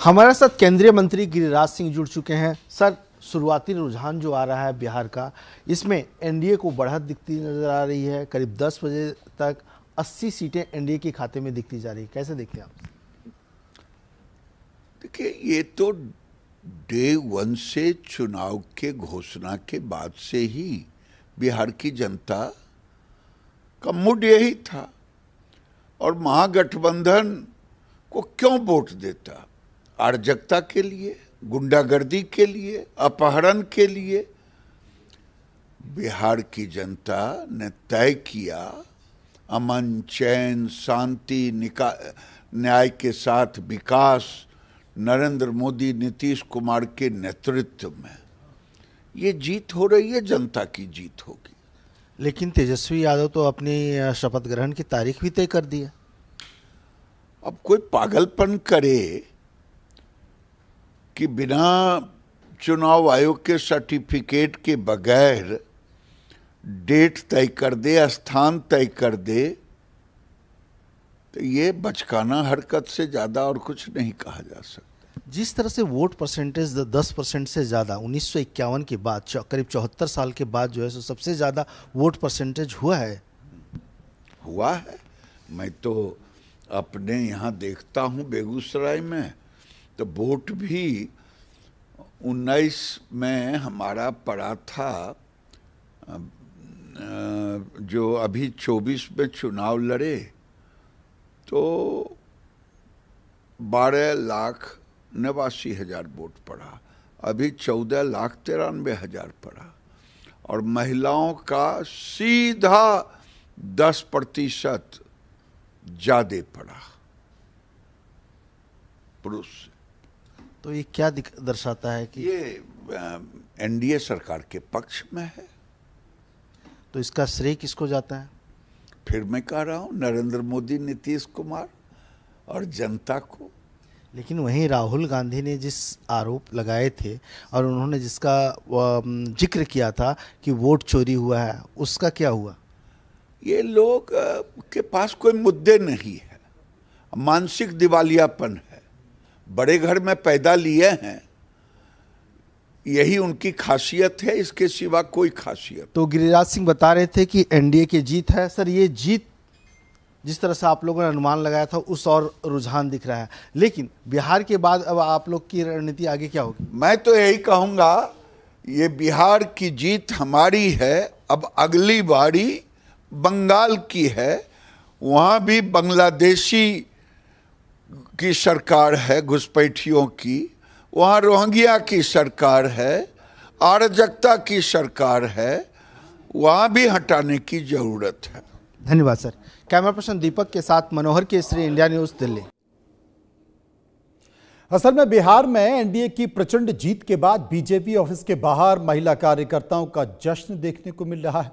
हमारे साथ केंद्रीय मंत्री गिरिराज सिंह जुड़ चुके हैं। सर, शुरुआती रुझान जो आ रहा है बिहार का, इसमें एनडीए को बढ़त दिखती नजर आ रही है। करीब 10 बजे तक 80 सीटें एनडीए के खाते में दिखती जा रही है। कैसे देखते हैं आप? देखिए, ये तो डे 1 से चुनाव के घोषणा के बाद से ही बिहार की जनता का मूड यही था। और महागठबंधन को क्यों वोट देता? अराजकता के लिए, गुंडागर्दी के लिए, अपहरण के लिए? बिहार की जनता ने तय किया अमन, चैन, शांति, न्याय के साथ विकास, नरेंद्र मोदी, नीतीश कुमार के नेतृत्व में ये जीत हो रही है, जनता की जीत होगी। लेकिन तेजस्वी यादव तो अपनी शपथ ग्रहण की तारीख भी तय कर दी है। अब कोई पागलपन करे कि बिना चुनाव आयोग के सर्टिफिकेट के बगैर डेट तय कर दे, स्थान तय कर दे, तो ये बचकाना हरकत से ज्यादा और कुछ नहीं कहा जा सकता। जिस तरह से वोट परसेंटेज 10% से ज़्यादा 1951 के बाद, करीब 74 साल के बाद जो है सो सबसे ज़्यादा वोट परसेंटेज हुआ है। मैं तो अपने यहाँ देखता हूँ बेगूसराय में, तो वोट भी 19 में हमारा पड़ा था, जो अभी 24 में चुनाव लड़े तो 12,89,000 वोट पड़ा। अभी 14,93,000 पड़ा। और महिलाओं का सीधा 10% ज्यादा पड़ा पुरुष से। तो ये क्या दर्शाता है कि ये एनडीए सरकार के पक्ष में है। तो इसका श्रेय किसको जाता है? फिर मैं कह रहा हूं, नरेंद्र मोदी, नीतीश कुमार और जनता को। लेकिन वहीं राहुल गांधी ने जिस आरोप लगाए थे और उन्होंने जिसका जिक्र किया था कि वोट चोरी हुआ है, उसका क्या हुआ? ये लोग के पास कोई मुद्दे नहीं है, मानसिक दिवालियापन है। बड़े घर में पैदा लिए हैं, यही उनकी खासियत है, इसके सिवा कोई खासियत। तो गिरिराज सिंह बता रहे थे कि एनडीए की जीत है। सर, ये जीत जिस तरह से आप लोगों ने अनुमान लगाया था उस और रुझान दिख रहा है, लेकिन बिहार के बाद अब आप लोग की रणनीति आगे क्या होगी? मैं तो यही कहूंगा, ये बिहार की जीत हमारी है। अब अगली बारी बंगाल की है। वहां भी बांग्लादेशी की सरकार है, घुसपैठियों की। वहां रोहिंग्या की सरकार है, अराजकता की सरकार है। वहां भी हटाने की जरूरत है। धन्यवाद सर। कैमरा पर्सन दीपक के साथ मनोहर केसरी, इंडिया न्यूज, दिल्ली। असल में बिहार में एनडीए की प्रचंड जीत के बाद बीजेपी ऑफिस के बाहर महिला कार्यकर्ताओं का जश्न देखने को मिल रहा है।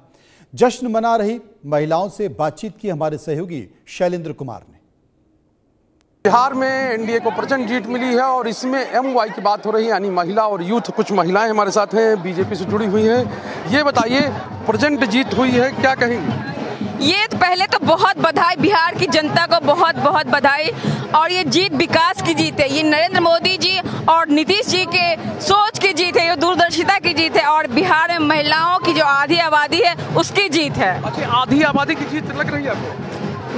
जश्न मना रही महिलाओं से बातचीत की हमारे सहयोगी शैलेंद्र कुमार ने। बिहार में एनडीए को प्रचंड जीत मिली है और इसमें एमवाई की बात हो रही है, यानी महिला और यूथ। कुछ महिलाएं हमारे साथ हैं, बीजेपी से जुड़ी हुई हैं। ये बताइए, प्रचंड जीत हुई है, क्या कहेंगे? ये तो पहले तो बहुत बधाई, बिहार की जनता को बहुत बहुत बधाई। और ये जीत विकास की जीत है। ये नरेंद्र मोदी जी और नीतीश जी के सोच की जीत है, ये दूरदर्शिता की जीत है। और बिहार में महिलाओं की जो आधी आबादी है उसकी जीत है। अच्छा, आधी आबादी की जीत लग रही है आपको?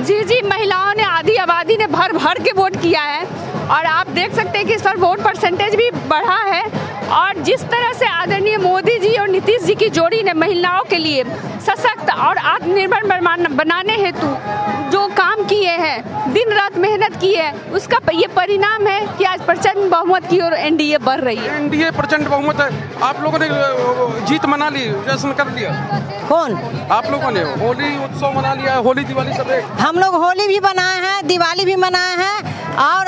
जी, महिलाओं ने, आधी आबादी ने भर भर के वोट किया है। और आप देख सकते हैं कि इस पर वोट परसेंटेज भी बढ़ा है। और जिस तरह से आदरणीय मोदी जी और नीतीश जी की जोड़ी ने महिलाओं के लिए सशक्त और आत्मनिर्भर बनाने हेतु जो काम किए हैं, दिन रात मेहनत की है, उसका ये परिणाम है कि आज प्रचंड बहुमत की ओर एनडीए बढ़ रही है। एनडीए प्रचंड बहुमत है। आप लोगों ने जीत मना ली, जश्न कर लिया? कौन? आप लोगों ने होली उत्सव मना लिया है? होली दिवाली सब? हम लोग होली भी मनाए हैं, दिवाली भी मनाए हैं। और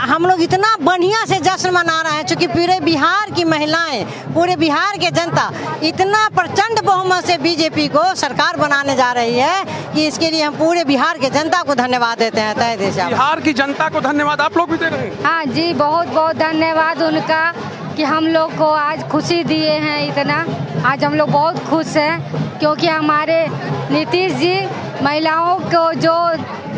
हम लोग इतना बढ़िया से जश्न मना रहे हैं, चूँकि पूरे बिहार की महिलाएं, पूरे बिहार के जनता इतना प्रचंड बहुमत से बीजेपी को सरकार बनाने जा रही है कि इसके लिए हम पूरे बिहार के जनता को धन्यवाद देते हैं। तहे दिल से बिहार की जनता को धन्यवाद। आप लोग भी दे रहे हैं? हाँ जी, बहुत बहुत धन्यवाद उनका कि हम लोग को आज खुशी दिए हैं इतना। आज हम लोग बहुत खुश हैं क्योंकि हमारे नीतीश जी महिलाओं को जो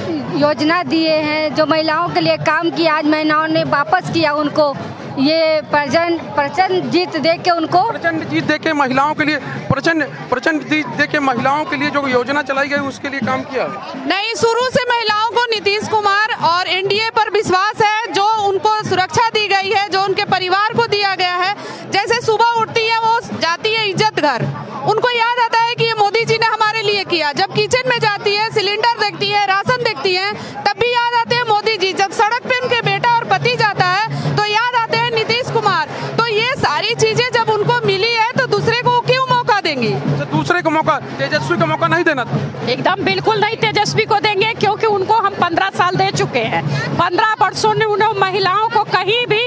योजना दिए हैं, जो महिलाओं के लिए काम किया, आज महिलाओं ने वापस किया उनको ये प्रचंड जीत दे के उनको प्रचंड जीत दे के महिलाओं के लिए प्रचंड जीत दे के महिलाओं के लिए जो योजना चलाई गई उसके लिए काम किया है। नहीं, शुरू से महिलाओं को नीतीश कुमार और एनडीए पर विश्वास है, जो उनको सुरक्षा दी गई है, जो उनके परिवार को दिया गया है। जैसे सुबह उठती है वो जाती है इज्जत घर, उनको याद आता है कि ये मोदी जी ने हमारे लिए किया। जब किचन में जाती है, सिलेंडर देखती है, राशन देखती है, तब भी याद आते हैं मोदी जी। जब सड़क पे उनके बेटा और पति जाता है तो याद आते हैं नीतीश कुमार। तो ये सारी चीजें जब उनको मिली है तो दूसरे को क्यों मौका देंगे? तो दूसरे को मौका, तेजस्वी को मौका नहीं देना था? एकदम बिल्कुल नहीं तेजस्वी को देंगे, क्योंकि उनको हम 15 साल दे चुके हैं। 15 वर्षों ने उन्होंने महिलाओं को कहीं भी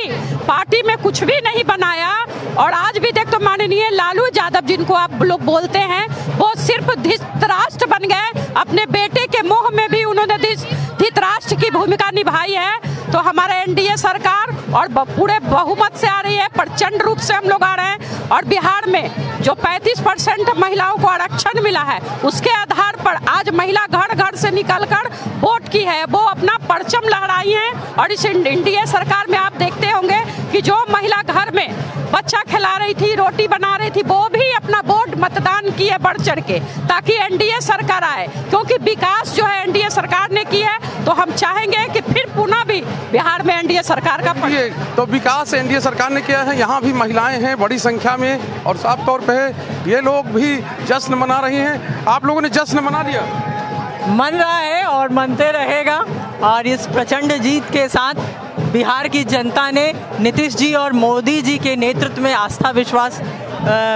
पार्टी में कुछ भी नहीं बनाया। और आज भी देख तो माननीय लालू यादव जिनको आप लोग बोलते हैं, वो सिर्फ धृतराष्ट्र बन गए। अपने बेटे के मोह में भी उन्होंने धृतराष्ट्र की भूमिका निभाई है। तो हमारा एनडीए सरकार और पूरे बहुमत से आ रही है, प्रचंड रूप से हम लोग आ रहे हैं। और बिहार में जो 35% महिलाओं को आरक्षण मिला है, उसके आधार पर आज महिला घर घर से निकलकर वोट की है, वो अपना परचम लहराई है। और इस एनडीए सरकार में आप देखते होंगे कि जो महिला घर में बच्चा खिला रही थी, रोटी बना रही थी, वो भी अपना वोट मतदान किए बढ़ चढ़ के, ताकि एनडीए सरकार आए। क्योंकि विकास जो है एनडीए सरकार ने किया है, तो हम चाहेंगे कि फिर पुनः भी बिहार में एनडीए सरकार का तो विकास एनडीए सरकार ने किया है। यहाँ भी महिलाएं हैं बड़ी संख्या में और साफ तौर पे ये लोग भी जश्न मना रही हैं। आप लोगों ने जश्न मना लिया? मन रहा है और मनते रहेगा। और इस प्रचंड जीत के साथ बिहार की जनता ने नीतीश जी और मोदी जी के नेतृत्व में आस्था विश्वास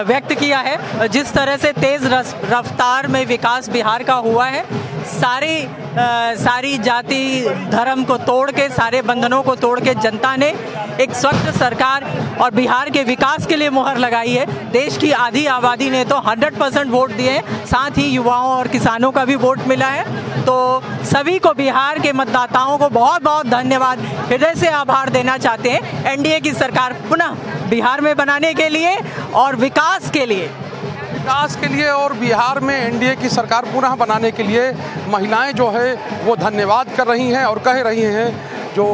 व्यक्त किया है। जिस तरह से तेज रफ्तार में विकास बिहार का हुआ है, सारी जाति धर्म को तोड़ के, सारे बंधनों को तोड़ के जनता ने एक स्वच्छ सरकार और बिहार के विकास के लिए मुहर लगाई है। देश की आधी आबादी ने तो 100% वोट दिए, साथ ही युवाओं और किसानों का भी वोट मिला है। तो सभी को, बिहार के मतदाताओं को बहुत बहुत धन्यवाद, हृदय से आभार देना चाहते हैं एनडीए की सरकार पुनः बिहार में बनाने के लिए और विकास के लिए और बिहार में एनडीए की सरकार पुनः बनाने के लिए महिलाएं जो है वो धन्यवाद कर रही हैं और कह रही हैं जो